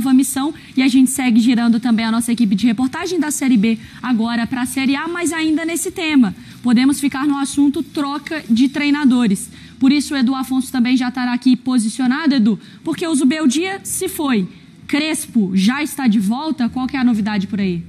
nova missão e a gente segue girando também a nossa equipe de reportagem da Série B agora para a Série A, mas ainda nesse tema. Podemos ficar no assunto troca de treinadores. Por isso o Edu Afonso também já estará aqui posicionado, Edu, porque o Zubeldia se foi. Crespo já está de volta? Qual que é a novidade por aí?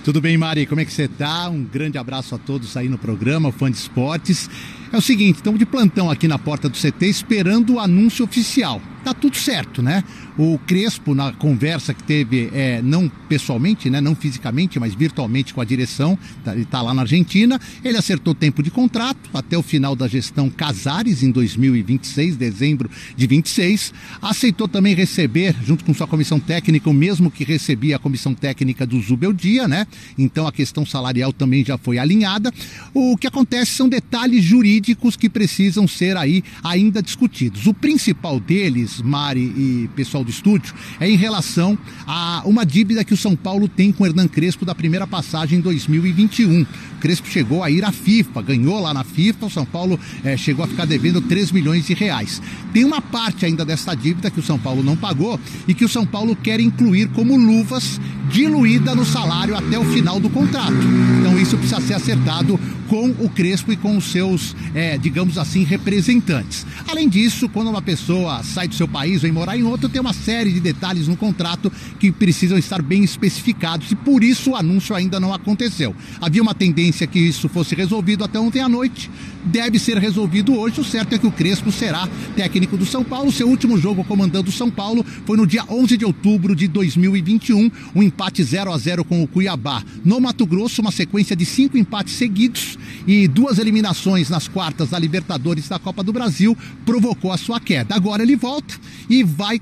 Tudo bem, Mari? Como é que você está? Um grande abraço a todos aí no programa, Fã de Esportes. É o seguinte, estamos de plantão aqui na porta do CT esperando o anúncio oficial. Tá tudo certo, né? O Crespo, na conversa que teve, não pessoalmente, né? Não fisicamente, mas virtualmente com a direção, ele está lá na Argentina, ele acertou tempo de contrato até o final da gestão Casares, em 2026, dezembro de 26. Aceitou também receber, junto com sua comissão técnica, o mesmo que recebia a comissão técnica do Zubeldia, né? Então a questão salarial também já foi alinhada. O que acontece são detalhes jurídicos que precisam ser aí ainda discutidos. O principal deles, Mari e pessoal do estúdio, é em relação a uma dívida que o São Paulo tem com o Hernan Crespo da primeira passagem em 2021. O Crespo chegou a ir à FIFA, ganhou lá na FIFA, o São Paulo chegou a ficar devendo 3 milhões de reais. Tem uma parte ainda dessa dívida que o São Paulo não pagou e que o São Paulo quer incluir como luvas diluída no salário até o final do contrato. Então isso precisa ser acertado com o Crespo e com os seus, digamos assim, representantes. Além disso, quando uma pessoa sai do seu país, vem morar em outro, tem uma série de detalhes no contrato que precisam estar bem especificados e por isso o anúncio ainda não aconteceu. Havia uma tendência que isso fosse resolvido até ontem à noite, deve ser resolvido hoje. O certo é que o Crespo será técnico do São Paulo. Seu último jogo comandando o São Paulo foi no dia 11 de outubro de 2021, um empate 0-0 com o Cuiabá. No Mato Grosso, uma sequência de 5 empates seguidos e 2 eliminações nas quartas da Libertadores da Copa do Brasil provocou a sua queda. Agora ele volta e vai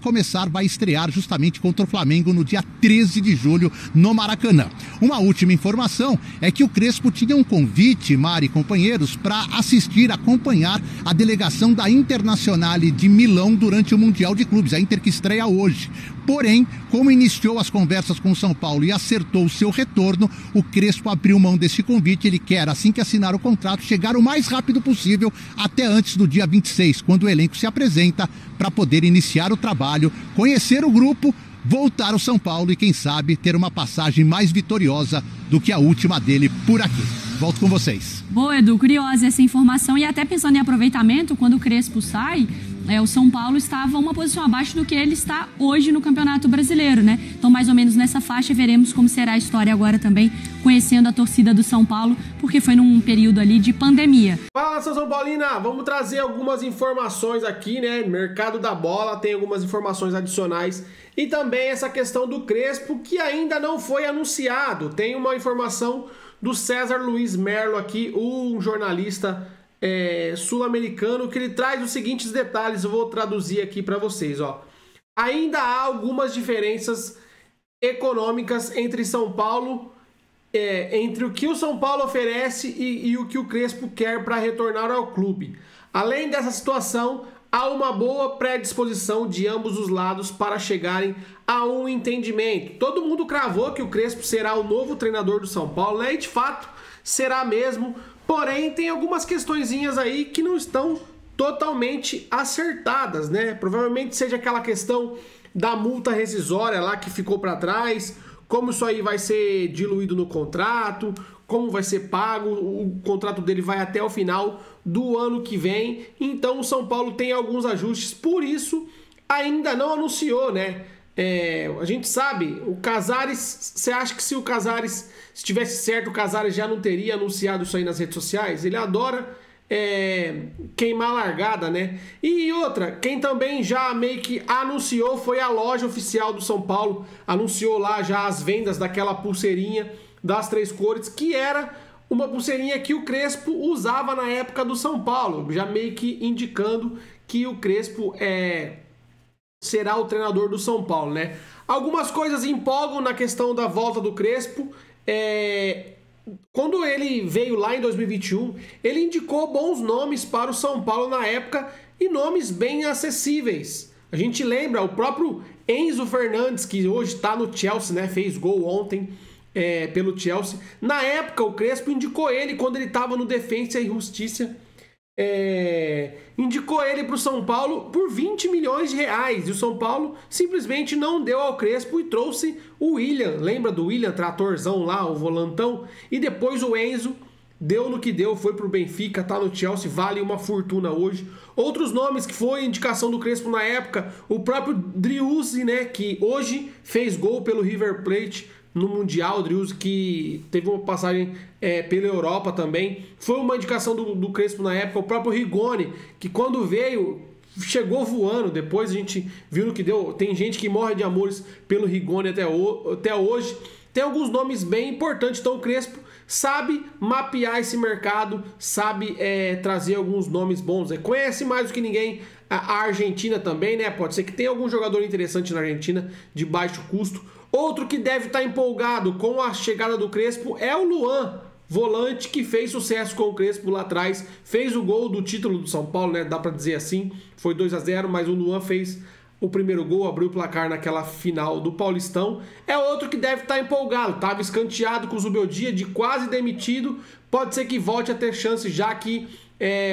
estrear justamente contra o Flamengo no dia 13 de julho no Maracanã. Uma última informação é que o Crespo tinha um convite, Mari e companheiros, para acompanhar a delegação da Internazionale de Milão durante o Mundial de Clubes, a Inter que estreia hoje. Porém, como iniciou as conversas com o São Paulo e acertou o seu retorno, o Crespo abriu mão desse convite. Ele quer, assim que assinar o contrato, chegar o mais rápido possível até antes do dia 26, quando o elenco se apresenta para poder iniciar o trabalho, conhecer o grupo, voltar ao São Paulo e, quem sabe, ter uma passagem mais vitoriosa do que a última dele por aqui. Volto com vocês. Boa, Edu, curiosa essa informação. E até pensando em aproveitamento, quando o Crespo sai, o São Paulo estava uma posição abaixo do que ele está hoje no Campeonato Brasileiro, né? Então, mais ou menos nessa faixa, veremos como será a história agora também, conhecendo a torcida do São Paulo, porque foi num período ali de pandemia. Fala, São Paulina! Vamos trazer algumas informações aqui, né? Mercado da bola tem algumas informações adicionais e também essa questão do Crespo, que ainda não foi anunciado. Tem uma informação do César Luiz Merlo aqui, um jornalista sul-americano, que ele traz os seguintes detalhes. Eu vou traduzir aqui para vocês, ó. Ainda há algumas diferenças econômicas entre São Paulo, entre o que o São Paulo oferece e o que o Crespo quer para retornar ao clube. Além dessa situação, há uma boa predisposição de ambos os lados para chegarem a um entendimento. Todo mundo cravou que o Crespo será o novo treinador do São Paulo, né? E de fato será mesmo. Porém, tem algumas questõezinhas aí que não estão totalmente acertadas, né? Provavelmente seja aquela questão da multa rescisória lá que ficou para trás, como isso aí vai ser diluído no contrato, como vai ser pago. O contrato dele vai até o final do ano que vem. Então o São Paulo tem alguns ajustes, por isso ainda não anunciou, né? A gente sabe, o Casares, você acha que se o Casares, se tivesse certo, o Casares já não teria anunciado isso aí nas redes sociais? Ele adora queimar largada, né? E outra, quem também já meio que anunciou foi a loja oficial do São Paulo, anunciou lá já as vendas daquela pulseirinha das 3 cores, que era uma pulseirinha que o Crespo usava na época do São Paulo, já meio que indicando que o Crespo será o treinador do São Paulo, né? Algumas coisas empolgam na questão da volta do Crespo. Quando ele veio lá em 2021, ele indicou bons nomes para o São Paulo na época e nomes bem acessíveis. A gente lembra o próprio Enzo Fernandes, que hoje está no Chelsea, né? Fez gol ontem pelo Chelsea. Na época, o Crespo indicou ele quando ele estava no Defensa e Justiça indicou ele para o São Paulo por 20 milhões de reais. E o São Paulo simplesmente não deu ao Crespo e trouxe o William. Lembra do William, tratorzão lá, o volantão? E depois o Enzo deu no que deu, foi pro Benfica, tá no Chelsea, vale uma fortuna hoje. Outros nomes que foi indicação do Crespo na época, o próprio Driussi, né, que hoje fez gol pelo River Plate no Mundial. Driussi, que teve uma passagem pela Europa também, foi uma indicação do Crespo na época. O próprio Rigoni, que quando veio, chegou voando. Depois a gente viu no que deu. Tem gente que morre de amores pelo Rigoni até hoje. Tem alguns nomes bem importantes, então o Crespo sabe mapear esse mercado, sabe trazer alguns nomes bons. Conhece mais do que ninguém a Argentina também, né? Pode ser que tenha algum jogador interessante na Argentina, de baixo custo. Outro que deve estar empolgado com a chegada do Crespo é o Luan, volante, que fez sucesso com o Crespo lá atrás. Fez o gol do título do São Paulo, né? Dá pra dizer assim. Foi 2-0, mas o Luan fez o primeiro gol, abriu o placar naquela final do Paulistão. É outro que deve estar empolgado. Estava escanteado com o Zubeldia, de quase demitido. Pode ser que volte a ter chance, já que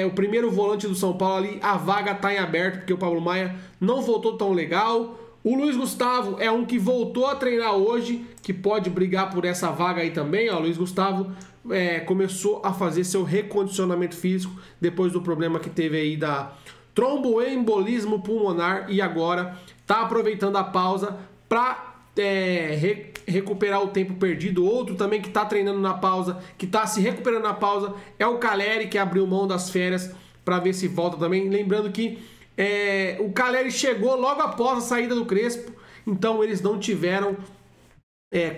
o primeiro volante do São Paulo ali, a vaga está em aberto, porque o Pablo Maia não voltou tão legal. O Luiz Gustavo é um que voltou a treinar hoje, que pode brigar por essa vaga aí também. O Luiz Gustavo começou a fazer seu recondicionamento físico depois do problema que teve aí da tromboembolismo pulmonar, e agora está aproveitando a pausa para recuperar o tempo perdido. Outro também que está treinando na pausa, que está se recuperando na pausa, é o Caleri, que abriu mão das férias para ver se volta também. Lembrando que o Caleri chegou logo após a saída do Crespo, então eles não tiveram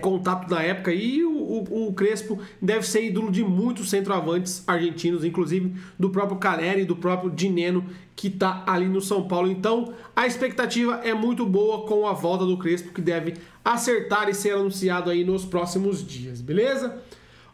contato na época, e o Crespo deve ser ídolo de muitos centroavantes argentinos, inclusive do próprio Caleri e do próprio Dineno, que está ali no São Paulo. Então a expectativa é muito boa com a volta do Crespo, que deve acertar e ser anunciado aí nos próximos dias, beleza?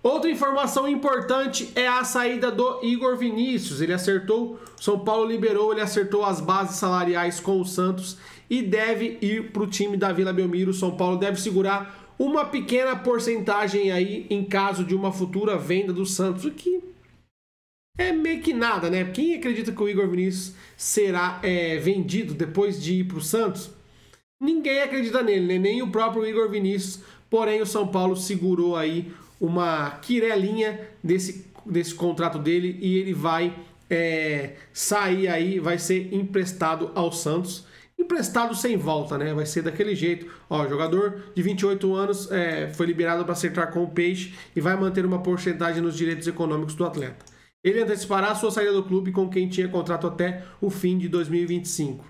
Outra informação importante é a saída do Igor Vinícius. Ele acertou, São Paulo liberou, ele acertou as bases salariais com o Santos e deve ir para o time da Vila Belmiro. O São Paulo deve segurar uma pequena porcentagem aí em caso de uma futura venda do Santos, o que é meio que nada, né? Quem acredita que o Igor Vinícius será vendido depois de ir para o Santos? Ninguém acredita nele, né? Nem o próprio Igor Vinícius. Porém, o São Paulo segurou aí uma quirelinha desse contrato dele, e ele vai sair aí, vai ser emprestado ao Santos. Emprestado sem volta, né? Vai ser daquele jeito. Ó, jogador de 28 anos foi liberado para acertar com o Peixe e vai manter uma porcentagem nos direitos econômicos do atleta. Ele antecipará a sua saída do clube com quem tinha contrato até o fim de 2025.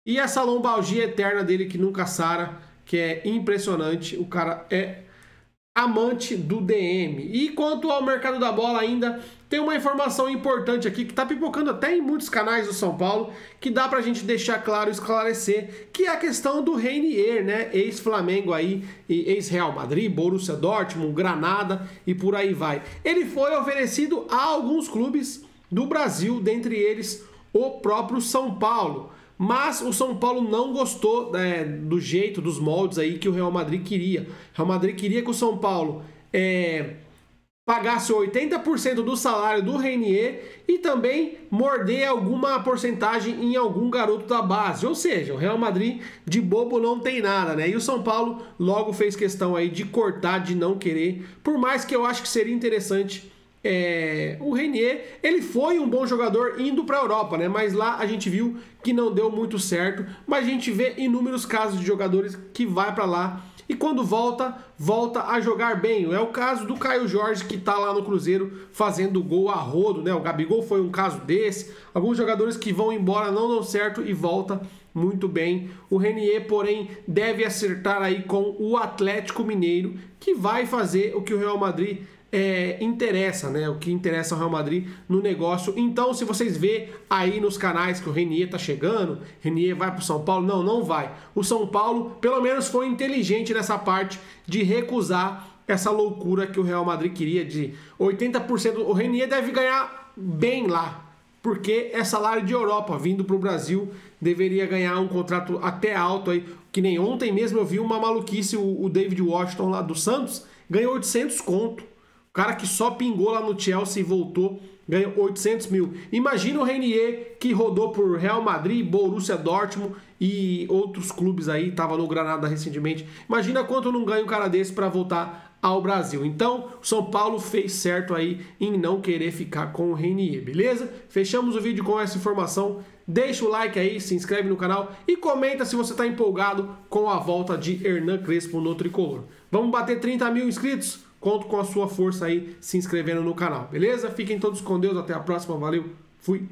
E essa lombalgia eterna dele que nunca sara, que é impressionante. O cara é amante do DM. E quanto ao mercado da bola, ainda tem uma informação importante aqui que está pipocando até em muitos canais do São Paulo, que dá pra gente deixar claro, esclarecer, que é a questão do Reinier, né? Ex-Flamengo aí, ex-Real Madrid, Borussia Dortmund, Granada e por aí vai. Ele foi oferecido a alguns clubes do Brasil, dentre eles o próprio São Paulo. Mas o São Paulo não gostou do jeito, dos moldes aí que o Real Madrid queria. O Real Madrid queria que o São Paulo pagasse 80% do salário do Reinier e também morder alguma porcentagem em algum garoto da base. Ou seja, o Real Madrid de bobo não tem nada, né? E o São Paulo logo fez questão aí de cortar, de não querer. Por mais que eu acho que seria interessante... o Reinier, ele foi um bom jogador indo para a Europa, né? Mas lá a gente viu que não deu muito certo. Mas a gente vê inúmeros casos de jogadores que vai para lá e quando volta a jogar bem. É o caso do Caio Jorge, que tá lá no Cruzeiro fazendo gol a rodo, né? O Gabigol foi um caso desse. Alguns jogadores que vão embora não dão certo e volta muito bem. O Reinier, porém, deve acertar aí com o Atlético Mineiro, que vai fazer o que o Real Madrid interessa, né? O que interessa ao Real Madrid no negócio. Então, se vocês vê aí nos canais que o Reinier tá chegando, Reinier vai pro São Paulo, não vai. O São Paulo, pelo menos, foi inteligente nessa parte de recusar essa loucura que o Real Madrid queria de 80%. O Reinier deve ganhar bem lá, porque é salário de Europa, vindo pro Brasil, deveria ganhar um contrato até alto aí, que nem ontem mesmo eu vi uma maluquice, o David Washington lá do Santos ganhou 800 conto. O cara que só pingou lá no Chelsea e voltou, ganhou 800 mil. Imagina o Reinier, que rodou por Real Madrid, Borussia Dortmund e outros clubes aí, estava no Granada recentemente. Imagina quanto não ganha um cara desse para voltar ao Brasil. Então, o São Paulo fez certo aí em não querer ficar com o Reinier, beleza? Fechamos o vídeo com essa informação. Deixa o like aí, se inscreve no canal e comenta se você está empolgado com a volta de Hernan Crespo no Tricolor. Vamos bater 30 mil inscritos? Conto com a sua força aí se inscrevendo no canal, beleza? Fiquem todos com Deus, até a próxima, valeu, fui!